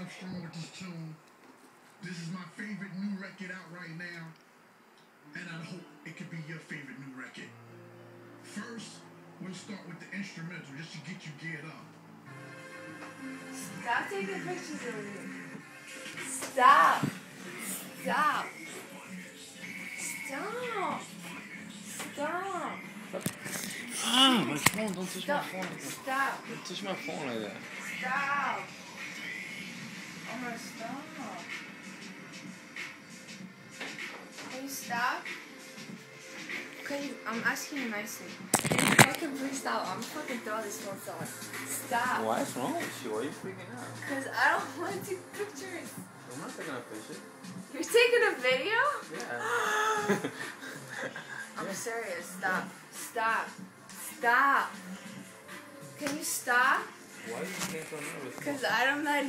Armstrong with this tune. This is my favorite new record out right now, and I hope it could be your favorite new record. First, we'll start with the instrumental just to get you geared up. Stop taking pictures of me. Stop. Stop. Stop. Stop. Ah, my phone. Don't touch Stop. my phone like that. Stop. Don't touch my phone like that. Stop. Oh my, stop. Can you stop? Can you, I'm asking you nicely. Can you fucking please stop? I'm fucking throw this phone off. Stop. What's wrong with you? Why are you freaking out? Because I don't want to take pictures. I'm not taking a picture. You're taking a video? Yeah. I'm serious. Stop. Stop. Stop. Can you stop? Why are you getting so nervous? Because I'm not